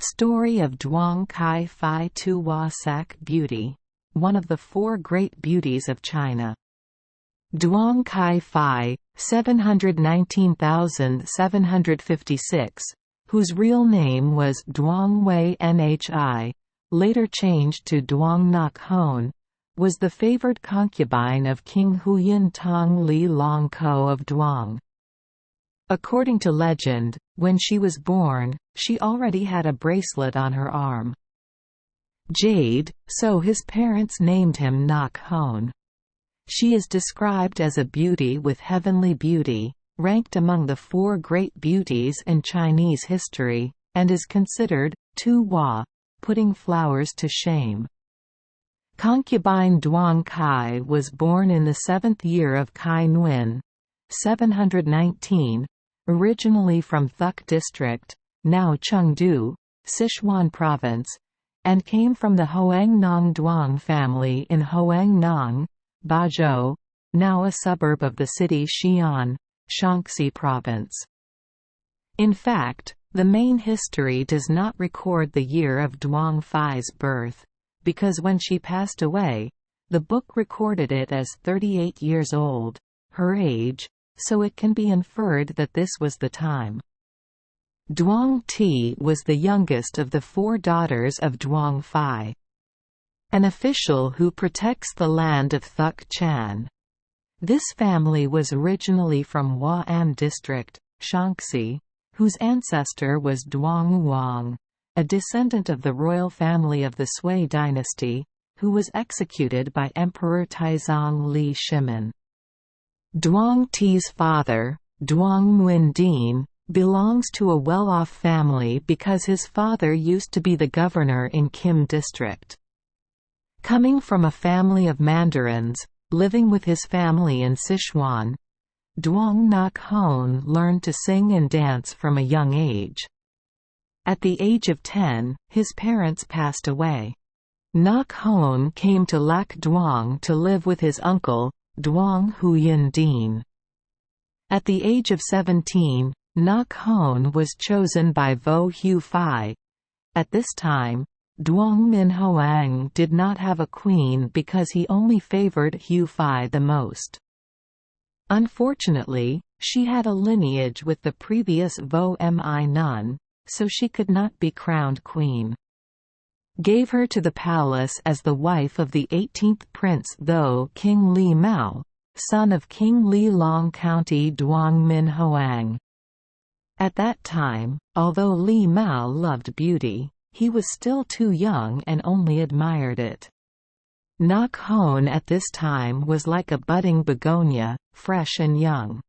Story of Duong Quy Phi to Hoa Sac Beauty, one of the four great beauties of China. Duong Quy Phi, 719,756, whose real name was Duong Wei Nhi, later changed to Duong Ngoc Hon, was the favored concubine of King Huyan Tong Li Long Ko of Duong. According to legend, when she was born, she already had a bracelet on her arm. Jade, so his parents named him Ngoc Hon. She is described as a beauty with heavenly beauty, ranked among the four great beauties in Chinese history, and is considered tu hua, putting flowers to shame. Concubine Duong Quy was born in the 7th year of Cai Nguyen, 719, originally from Thuc District, now Chengdu, Sichuan Province, and came from the Hoang Nong Duong family in Hoang Nong, Bazhou, now a suburb of the city Xi'an, Shaanxi Province. In fact, the main history does not record the year of Duong Phi's birth, because when she passed away, the book recorded it as 38 years old, her age, so it can be inferred that this was the time. Duong Ti was the youngest of the four daughters of Duong Phi, an official who protects the land of Thuc Chan. This family was originally from Hua'an District, Shaanxi, whose ancestor was Duong Huang, a descendant of the royal family of the Sui dynasty, who was executed by Emperor Taizong Li Shimin. Duong Ti's father, Duong Nguyen Dien, belongs to a well-off family because his father used to be the governor in Kim District. Coming from a family of mandarins, living with his family in Sichuan, Duong Ngoc Hon learned to sing and dance from a young age. At the age of 10, his parents passed away. Ngoc Hon came to Lac Duong to live with his uncle, Duong Huyan Dien. At the age of 17, Ngoc Hon was chosen by Vo Hu Phi. At this time, Duong Min Hoang did not have a queen because he only favored Hu Phi the most. Unfortunately, she had a lineage with the previous Vo Mi nun, so she could not be crowned queen. Gave her to the palace as the wife of the 18th prince though King Li Mao, son of King Li Long County Duong Min Hoang. At that time, although Li Mao loved beauty, he was still too young and only admired it. Ngoc Hon at this time was like a budding begonia, fresh and young.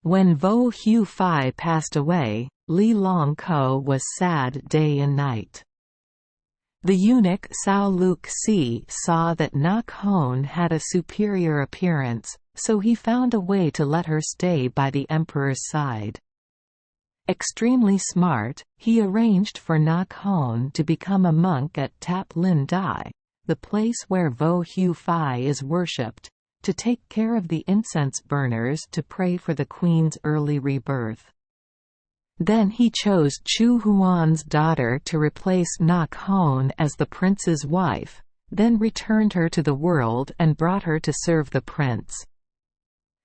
When Vo Hu Phi passed away, Li Long Ko was sad day and night. The eunuch Sao Luk Si saw that Ngoc Hon had a superior appearance, so he found a way to let her stay by the emperor's side. Extremely smart, he arranged for Ngoc Hon to become a monk at Tap Lin Dai, the place where Vo Hu Phi is worshipped, to take care of the incense burners to pray for the queen's early rebirth. Then he chose Chu Huan's daughter to replace Ngoc Hon as the prince's wife, then returned her to the world and brought her to serve the prince.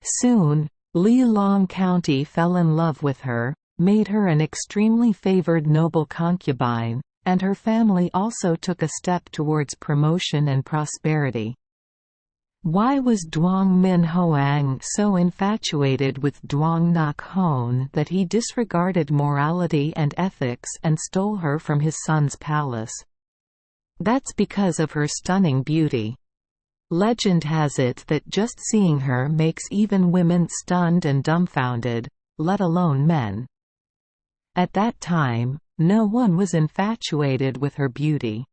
Soon, Li Long County fell in love with her, made her an extremely favored noble concubine, and her family also took a step towards promotion and prosperity. Why was Duong Min Hoang so infatuated with Duong Ngoc Hon that he disregarded morality and ethics and stole her from his son's palace? That's because of her stunning beauty. Legend has it that just seeing her makes even women stunned and dumbfounded, let alone men. At that time, no one was infatuated with her beauty.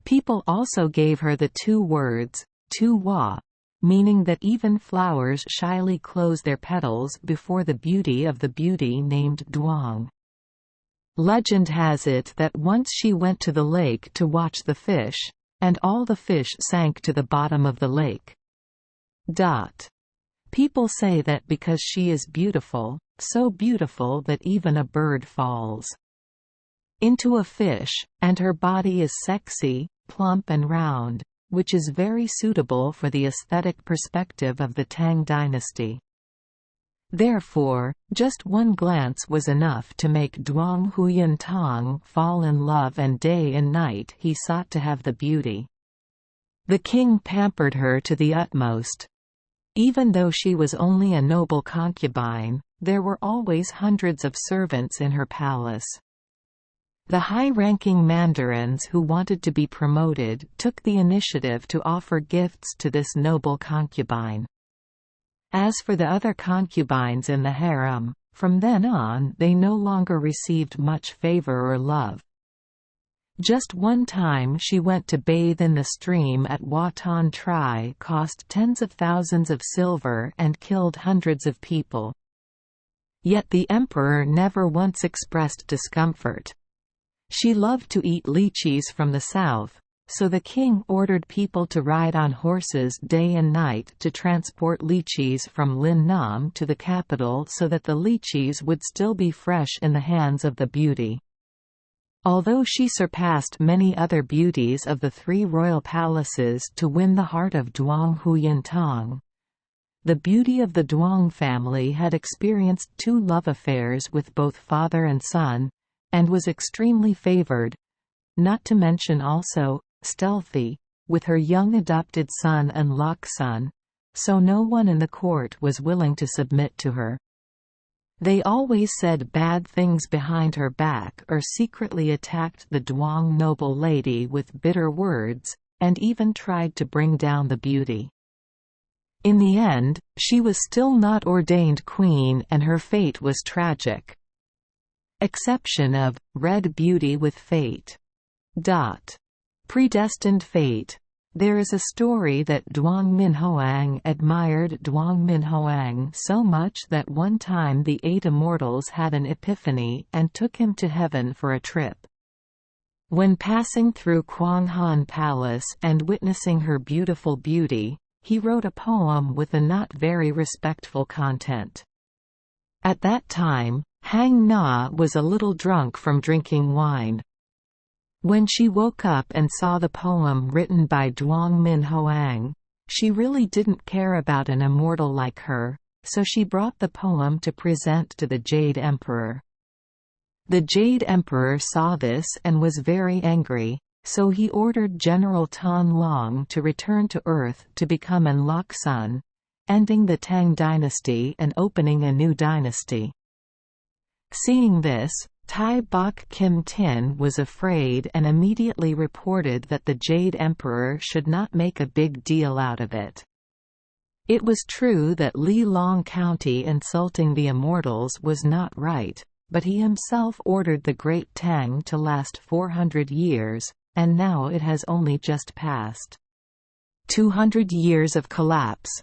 People also gave her the two words, tu hua, meaning that even flowers shyly close their petals before the beauty of the beauty named Duong. Legend has it that once she went to the lake to watch the fish, and all the fish sank to the bottom of the lake. People say that because she is beautiful, so beautiful that even a bird falls. into a fish, and her body is sexy, plump and round, which is very suitable for the aesthetic perspective of the Tang dynasty. Therefore, just one glance was enough to make Duong Huyen fall in love, and day and night he sought to have the beauty. The king pampered her to the utmost. Even though she was only a noble concubine, there were always hundreds of servants in her palace. The high-ranking mandarins who wanted to be promoted took the initiative to offer gifts to this noble concubine. As for the other concubines in the harem, from then on they no longer received much favor or love. Just one time she went to bathe in the stream at Watan Tri, cost tens of thousands of silver and killed hundreds of people. Yet the emperor never once expressed discomfort. She loved to eat lychees from the south, so the king ordered people to ride on horses day and night to transport lychees from Lin Nam to the capital so that the lychees would still be fresh in the hands of the beauty. Although she surpassed many other beauties of the three royal palaces to win the heart of Duong Huyen, the beauty of the Duong family had experienced 2 love affairs with both father and son, and was extremely favored, not to mention also stealthy, with her young adopted son and Loksun, so no one in the court was willing to submit to her. They always said bad things behind her back or secretly attacked the Duong noble lady with bitter words, and even tried to bring down the beauty. In the end, she was still not ordained queen and her fate was tragic. Exception of Red Beauty with Fate. Predestined fate. There is a story that Duong Minhoang admired Duong Minhoang so much that one time the 8 immortals had an epiphany and took him to heaven for a trip. When passing through Quang Han Palace and witnessing her beautiful beauty, he wrote a poem with a not very respectful content. At that time, Hang Na was a little drunk from drinking wine. When she woke up and saw the poem written by Duong Minhoang, she really didn't care about an immortal like her, so she brought the poem to present to the Jade Emperor. The Jade Emperor saw this and was very angry, so he ordered General Tan Long to return to Earth to become an Loksun, ending the Tang dynasty and opening a new dynasty. Seeing this, Tai Bok Kim Tin was afraid and immediately reported that the Jade Emperor should not make a big deal out of it. It was true that Li Long County insulting the immortals was not right, but he himself ordered the Great Tang to last 400 years, and now it has only just passed 200 years of collapse.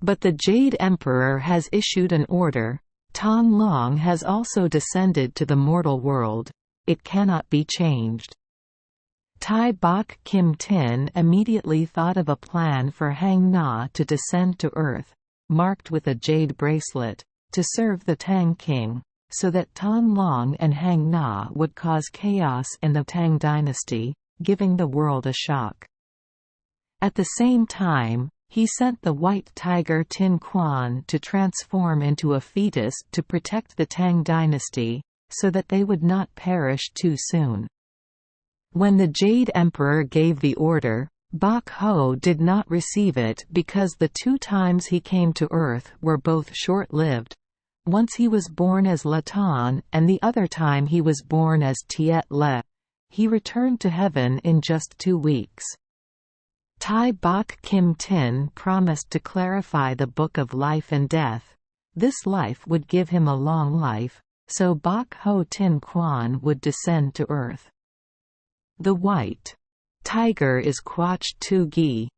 But the Jade Emperor has issued an order. Tan Long has also descended to the mortal world. It cannot be changed. Tai Bok Kim Tin immediately thought of a plan for Hang Na to descend to Earth, marked with a jade bracelet, to serve the Tang king, so that Tan Long and Hang Na would cause chaos in the Tang dynasty, giving the world a shock. At the same time, he sent the white tiger Tin Quan to transform into a fetus to protect the Tang dynasty, so that they would not perish too soon. When the Jade Emperor gave the order, Bok Ho did not receive it because the 2 times he came to Earth were both short-lived. Once he was born as Latan and the other time he was born as Tiet Le. He returned to heaven in just 2 weeks. Tai Bok Kim Tin promised to clarify the Book of Life and Death. This life would give him a long life, so Bok Ho Tin Quan would descend to Earth. The white tiger is Quach Tu Gi.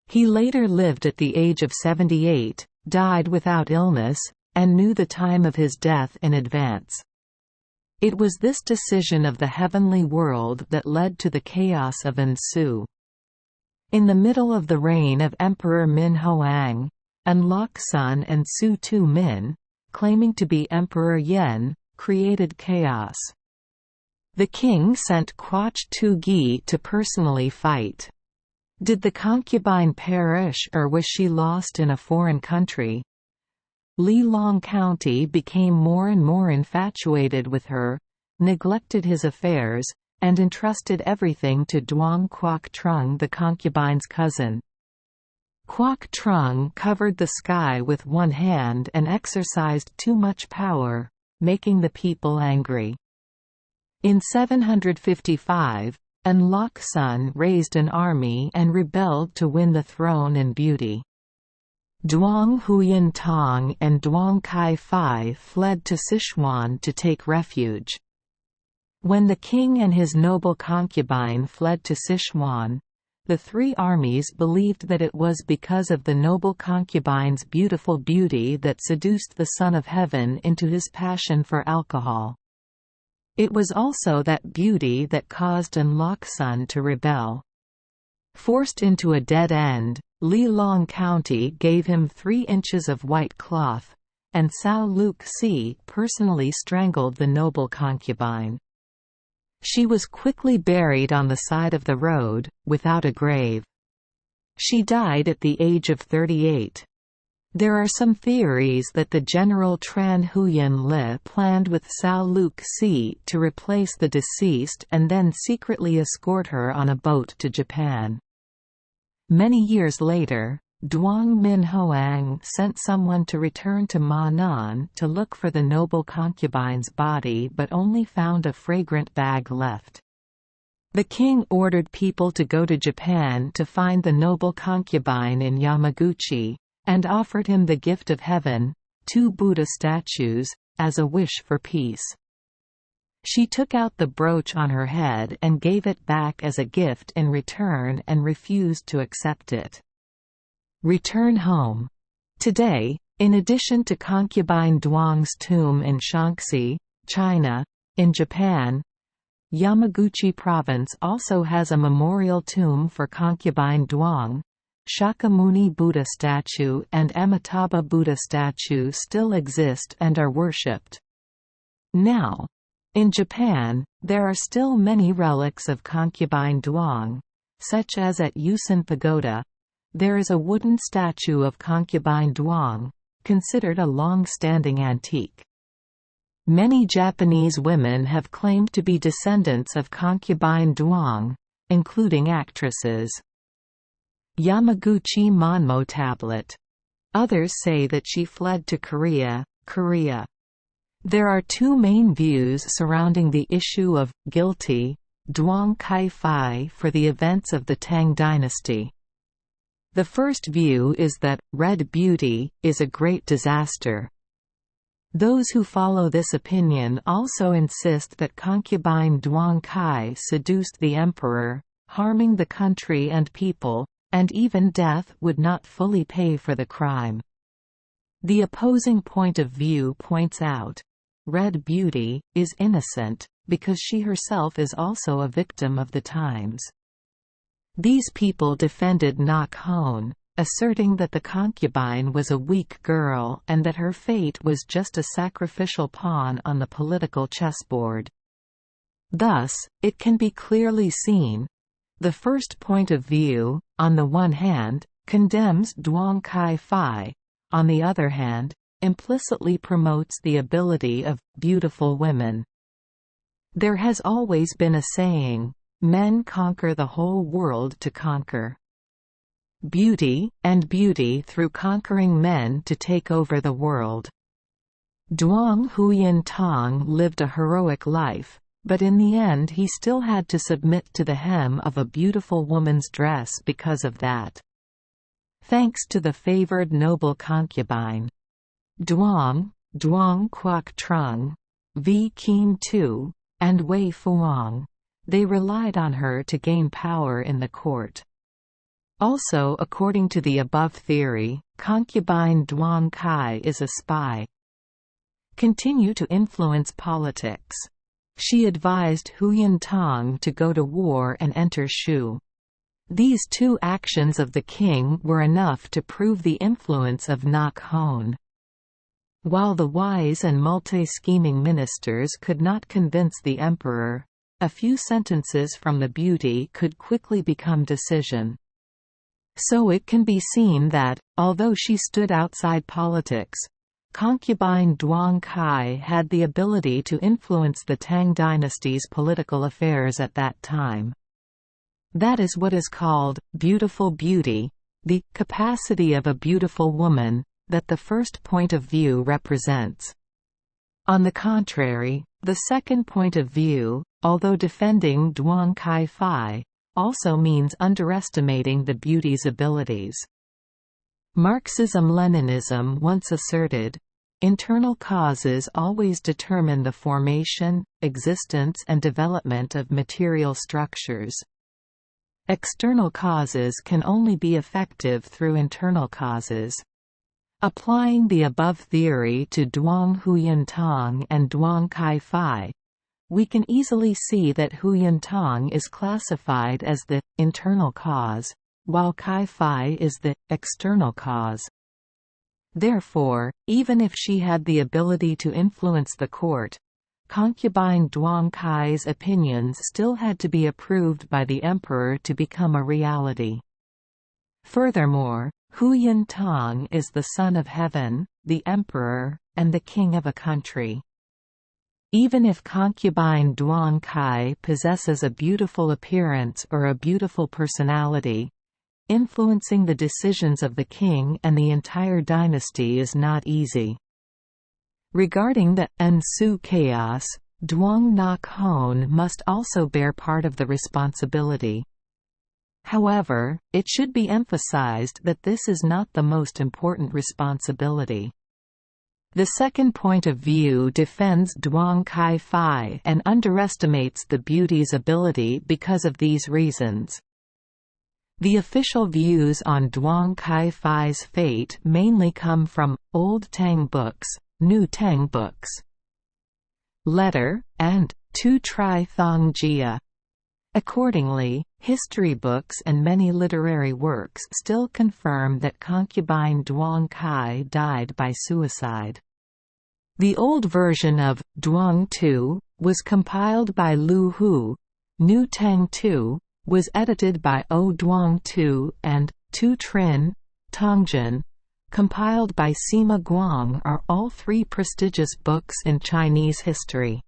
He later lived at the age of 78, died without illness, and knew the time of his death in advance. It was this decision of the heavenly world that led to the chaos of Ansu. In the middle of the reign of Emperor Min Hoang, An Loksun and Su Tu Min, claiming to be Emperor Yen, created chaos. The king sent Quoch Tu Gi to personally fight. Did the concubine perish or was she lost in a foreign country? Li Long County became more and more infatuated with her, neglected his affairs, and entrusted everything to Duong Quoc Trung, the concubine's cousin. Quoc Trung covered the sky with one hand and exercised too much power, making the people angry. In 755, An Loc Sun raised an army and rebelled to win the throne and beauty. Duong Huyen Tong and Duong Quy Phi fled to Sichuan to take refuge. When the king and his noble concubine fled to Sichuan, the three armies believed that it was because of the noble concubine's beautiful beauty that seduced the Son of Heaven into his passion for alcohol. It was also that beauty that caused An Loc Sun to rebel. Forced into a dead end, Li Long County gave him 3 inches of white cloth, and Sao Luc Si personally strangled the noble concubine. She was quickly buried on the side of the road, without a grave. She died at the age of 38. There are some theories that the general Tran Huyen Le planned with Sao Luc Si to replace the deceased and then secretly escort her on a boat to Japan. Many years later, Duong Min Hoang sent someone to return to Ma Nan to look for the noble concubine's body but only found a fragrant bag left. The king ordered people to go to Japan to find the noble concubine in Yamaguchi, and offered him the gift of heaven, 2 Buddha statues, as a wish for peace. She took out the brooch on her head and gave it back as a gift in return and refused to accept it. Return home. Today, in addition to concubine Duong's tomb in Shaanxi, China, in Japan, Yamaguchi province also has a memorial tomb for concubine Duong. Shakyamuni Buddha statue and Amitabha Buddha statue still exist and are worshipped. Now, in Japan, there are still many relics of concubine Duong, such as at Yusen Pagoda. There is a wooden statue of concubine Duong, considered a long-standing antique. Many Japanese women have claimed to be descendants of concubine Duong, including actresses. Yamaguchi Monmo tablet. Others say that she fled to Korea. There are 2 main views surrounding the issue of guilty Duong Quy Phi for the events of the Tang dynasty. The first view is that Red Beauty is a great disaster. Those who follow this opinion also insist that concubine Duong Kai seduced the emperor, harming the country and people, and even death would not fully pay for the crime. The opposing point of view points out, Red Beauty is innocent, because she herself is also a victim of the times. These people defended Nak Hon, asserting that the concubine was a weak girl and that her fate was just a sacrificial pawn on the political chessboard. Thus, it can be clearly seen, the first point of view, on the one hand, condemns Duong Quy Phi, on the other hand, implicitly promotes the ability of beautiful women. There has always been a saying, men conquer the whole world to conquer. Beauty, and beauty through conquering men to take over the world. Duong Huyen Tong lived a heroic life, but in the end he still had to submit to the hem of a beautiful woman's dress because of that. Thanks to the favored noble concubine Duong Quoc Trung, V Keen Tu, and Wei Fuang, they relied on her to gain power in the court. Also, according to the above theory, concubine Duong Kai is a spy. Continue to influence politics. She advised Huyen Tong to go to war and enter Shu. These 2 actions of the king were enough to prove the influence of Nak Hon. While the wise and multi-scheming ministers could not convince the emperor, a few sentences from the beauty could quickly become decision. So it can be seen that, although she stood outside politics, concubine Duong Kai had the ability to influence the Tang dynasty's political affairs at that time. That is what is called beautiful beauty, the capacity of a beautiful woman, that the first point of view represents. On the contrary, the second point of view, although defending Duong Quy Phi, also means underestimating the beauty's abilities. Marxism-Leninism once asserted, internal causes always determine the formation, existence and development of material structures. External causes can only be effective through internal causes. Applying the above theory to Duong Huyen Tong and Duong Quy Phi, we can easily see that Huyen Tong is classified as the internal cause, while Quy Phi is the external cause. Therefore, even if she had the ability to influence the court, concubine Duong Kai's opinions still had to be approved by the emperor to become a reality. Furthermore, Huyen Tong is the son of heaven, the emperor, and the king of a country. Even if concubine Duong Kai possesses a beautiful appearance or a beautiful personality, influencing the decisions of the king and the entire dynasty is not easy. Regarding the ensuing chaos, Duong Ngoc Hon must also bear part of the responsibility. However, it should be emphasized that this is not the most important responsibility. The second point of view defends Duong Quy Phi and underestimates the beauty's ability because of these reasons. The official views on Duong Quy Phi's fate mainly come from Old Tang books, New Tang books, Letter, and Tu Tri Thong Jia. Accordingly, history books and many literary works still confirm that concubine Duong Kai died by suicide. The old version of Duong Tu was compiled by Lu Hu, New Tang Tu was edited by O Duong Tu, and Tu Trin, Tongjin, compiled by Sima Guang are all three prestigious books in Chinese history.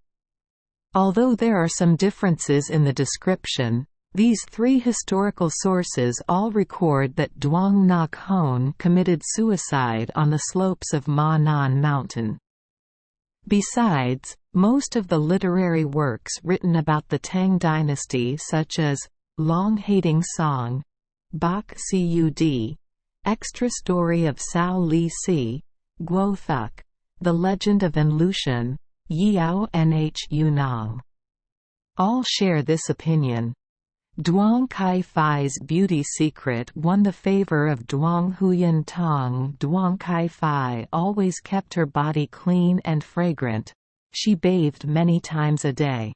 Although there are some differences in the description, these three historical sources all record that Duong Ngoc Hon committed suicide on the slopes of Ma Nan Mountain. Besides, most of the literary works written about the Tang dynasty such as Long Hating Song, Bok Cud, Extra Story of Sao Li Si, Guo Thuk, The Legend of An Lushan, Yiao Nh Yunong, all share this opinion. Duong Quy Phi's beauty secret won the favor of Duong Huyen Tong. Duong Quy Phi always kept her body clean and fragrant. She bathed many times a day.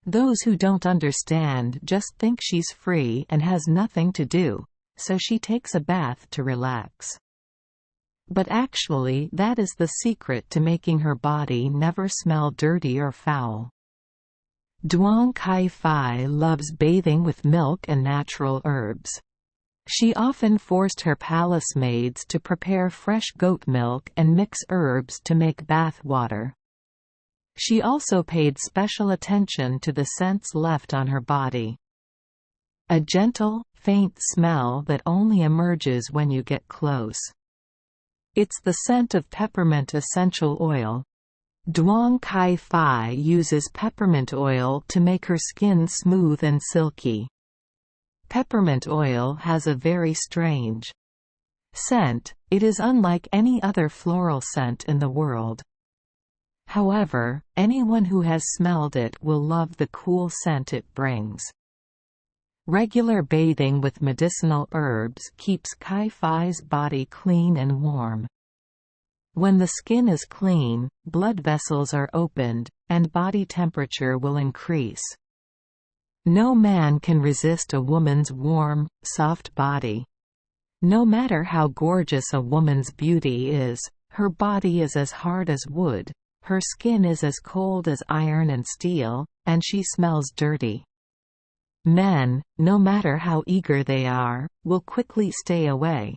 Those who don't understand just think she's free and has nothing to do, so she takes a bath to relax. But actually that is the secret to making her body never smell dirty or foul. Duong Quy Phi loves bathing with milk and natural herbs. She often forced her palace maids to prepare fresh goat milk and mix herbs to make bath water. She also paid special attention to the scents left on her body. A gentle, faint smell that only emerges when you get close. It's the scent of peppermint essential oil. Duong Quy Phi uses peppermint oil to make her skin smooth and silky. Peppermint oil has a very strange scent. It is unlike any other floral scent in the world. However, anyone who has smelled it will love the cool scent it brings. Regular bathing with medicinal herbs keeps Quy Phi's body clean and warm. When the skin is clean, blood vessels are opened, and body temperature will increase. No man can resist a woman's warm, soft body. No matter how gorgeous a woman's beauty is, her body is as hard as wood, her skin is as cold as iron and steel, and she smells dirty. Men, no matter how eager they are, will quickly stay away.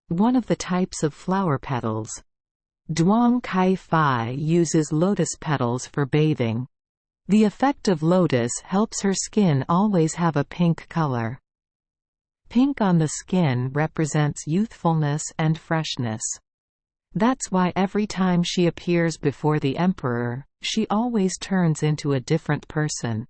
One of the types of flower petals. Duong Quy Phi uses lotus petals for bathing. The effect of lotus helps her skin always have a pink color. Pink on the skin represents youthfulness and freshness. That's why every time she appears before the emperor, she always turns into a different person.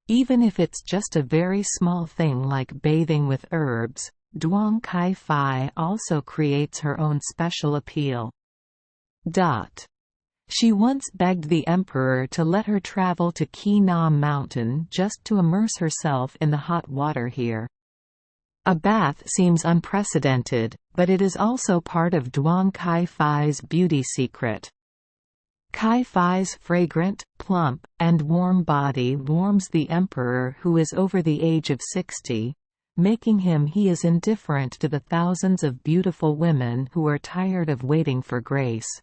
Even if it's just a very small thing like bathing with herbs, Duong Quy Phi also creates her own special appeal. She once begged the emperor to let her travel to Ki Nam Mountain just to immerse herself in the hot water here. A bath seems unprecedented, but it is also part of Duong Quy Phi's beauty secret. Quy Phi's fragrant, plump, and warm body warms the emperor, who is over the age of 60, making him he is indifferent to the thousands of beautiful women who are tired of waiting for grace.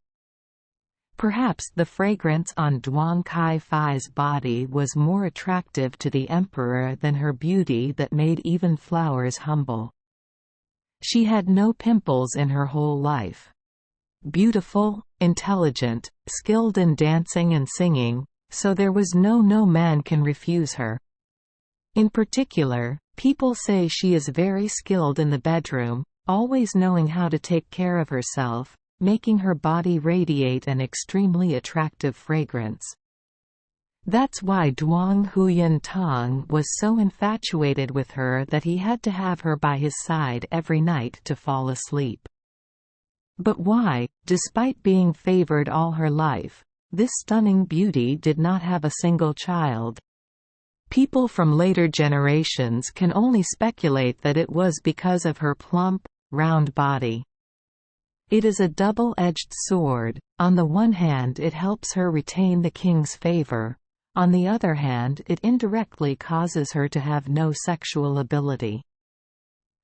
Perhaps the fragrance on Duong Quy Phi's body was more attractive to the emperor than her beauty that made even flowers humble. She had no pimples in her whole life. Beautiful, intelligent, skilled in dancing and singing, so there was no man can refuse her. In particular, people say she is very skilled in the bedroom, always knowing how to take care of herself, making her body radiate an extremely attractive fragrance. That's why Duong Huyen Tong was so infatuated with her that he had to have her by his side every night to fall asleep. But why, despite being favored all her life, this stunning beauty did not have a single child? People from later generations can only speculate that it was because of her plump, round body. It is a double-edged sword. On the one hand, it helps her retain the king's favor. On the other hand, it indirectly causes her to have no sexual ability.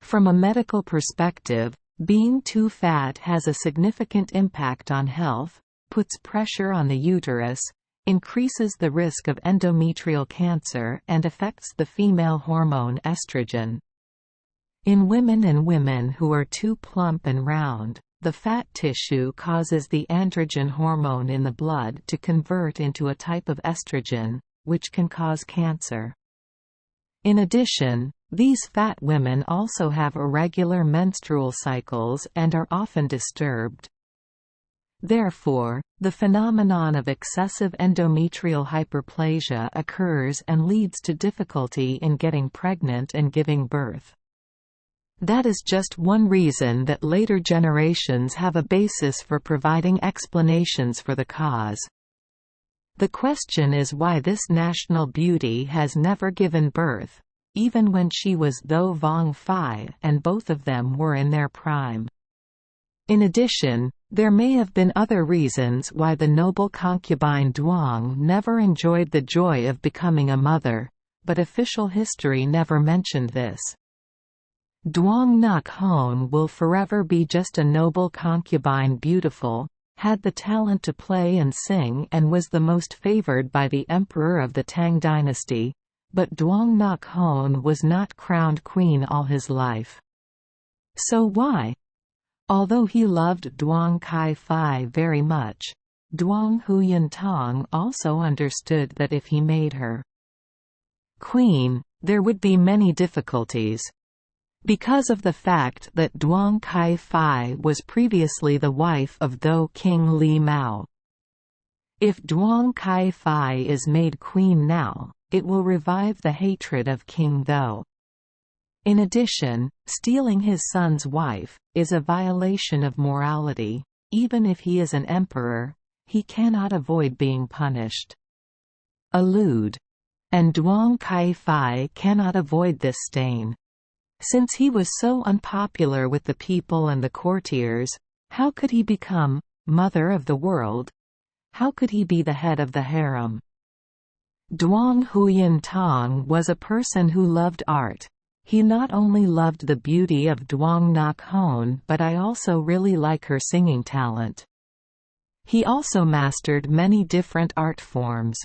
From a medical perspective, being too fat has a significant impact on health, puts pressure on the uterus, increases the risk of endometrial cancer, and affects the female hormone estrogen. In women and women who are too plump and round, the fat tissue causes the androgen hormone in the blood to convert into a type of estrogen, which can cause cancer. In addition, these fat women also have irregular menstrual cycles and are often disturbed. Therefore, the phenomenon of excessive endometrial hyperplasia occurs and leads to difficulty in getting pregnant and giving birth. That is just one reason that later generations have a basis for providing explanations for the cause. The question is why this national beauty has never given birth, even when she was Tho Vong Phi and both of them were in their prime. In addition, there may have been other reasons why the noble concubine Duong never enjoyed the joy of becoming a mother, but official history never mentioned this. Duong Ngoc Hon will forever be just a noble concubine, beautiful, had the talent to play and sing, and was the most favored by the emperor of the Tang dynasty, but Duong Ngoc Hon was not crowned queen all his life. So why? Although he loved Duong Quy Phi very much, Duong Huyen Tong also understood that if he made her queen, there would be many difficulties. Because of the fact that Duong Quy Phi was previously the wife of Tho King Li Mao. If Duong Quy Phi is made queen now, it will revive the hatred of King Tho. In addition, stealing his son's wife is a violation of morality. Even if he is an emperor, he cannot avoid being punished. And Duong Quy Phi cannot avoid this stain. Since he was so unpopular with the people and the courtiers, how could he become mother of the world? How could he be the head of the harem? Duong Huyen Tong was a person who loved art. He not only loved the beauty of Duong Ngoc Hon, but I also really like her singing talent. He also mastered many different art forms.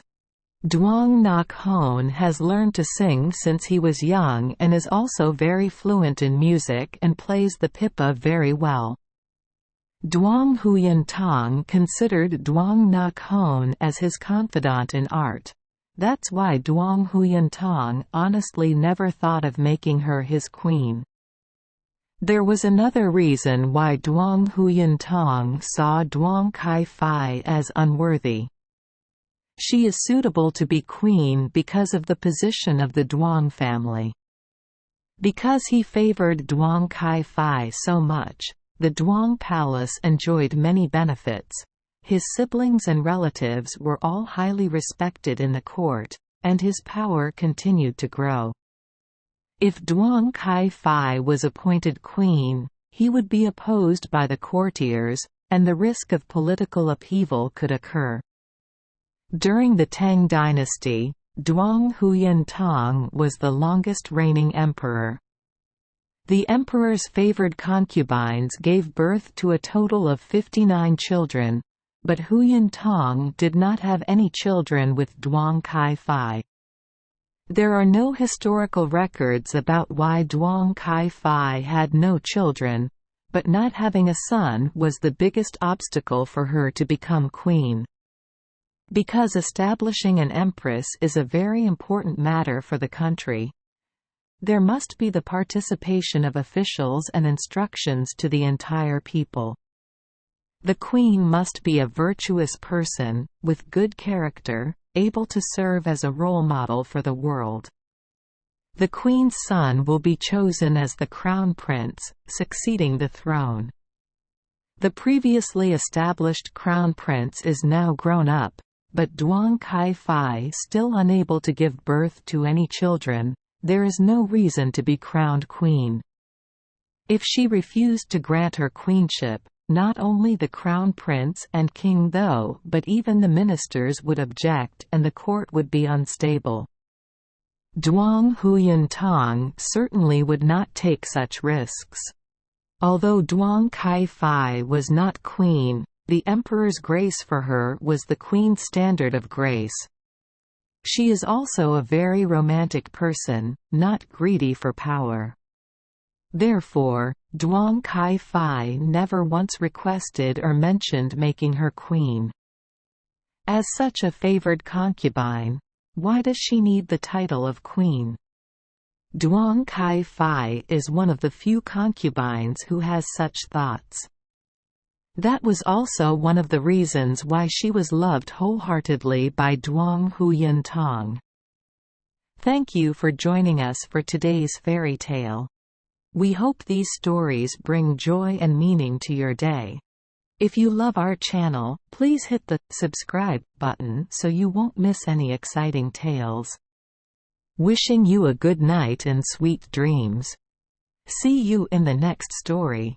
Duong Ngoc Hoon has learned to sing since he was young and is also very fluent in music and plays the pipa very well. Duong Huyen Tong considered Duong Ngoc Hoon as his confidant in art. That's why Duong Huyen Tong honestly never thought of making her his queen. There was another reason why Duong Huyen Tong saw Duong Quy Phi as unworthy. She is suitable to be queen because of the position of the Duong family. Because he favored Duong Quy Phi so much, the Duong palace enjoyed many benefits. His siblings and relatives were all highly respected in the court, and his power continued to grow. If Duong Quy Phi was appointed queen, he would be opposed by the courtiers, and the risk of political upheaval could occur. During the Tang dynasty, Duong Huyen Tong was the longest reigning emperor. The emperor's favored concubines gave birth to a total of 59 children, but Huyen Tong did not have any children with Duong Quy Phi. There are no historical records about why Duong Quy Phi had no children, but not having a son was the biggest obstacle for her to become queen. Because establishing an empress is a very important matter for the country, there must be the participation of officials and instructions to the entire people. The queen must be a virtuous person, with good character, able to serve as a role model for the world. The queen's son will be chosen as the crown prince, succeeding the throne. The previously established crown prince is now grown up, but Duong Quy Phi still unable to give birth to any children. There is no reason to be crowned queen. If she refused to grant her queenship, not only the crown prince and king though, but even the ministers would object and the court would be unstable. Duong Huyen Tong certainly would not take such risks. Although Duong Quy Phi was not queen, the emperor's grace for her was the queen's standard of grace. She is also a very romantic person, not greedy for power. Therefore, Duong Quy Phi never once requested or mentioned making her queen. As such a favored concubine, why does she need the title of queen? Duong Quy Phi is one of the few concubines who has such thoughts. That was also one of the reasons why she was loved wholeheartedly by Duong Huyen Tong. Thank you for joining us for today's fairy tale. We hope these stories bring joy and meaning to your day. If you love our channel, please hit the subscribe button so you won't miss any exciting tales. Wishing you a good night and sweet dreams. See you in the next story.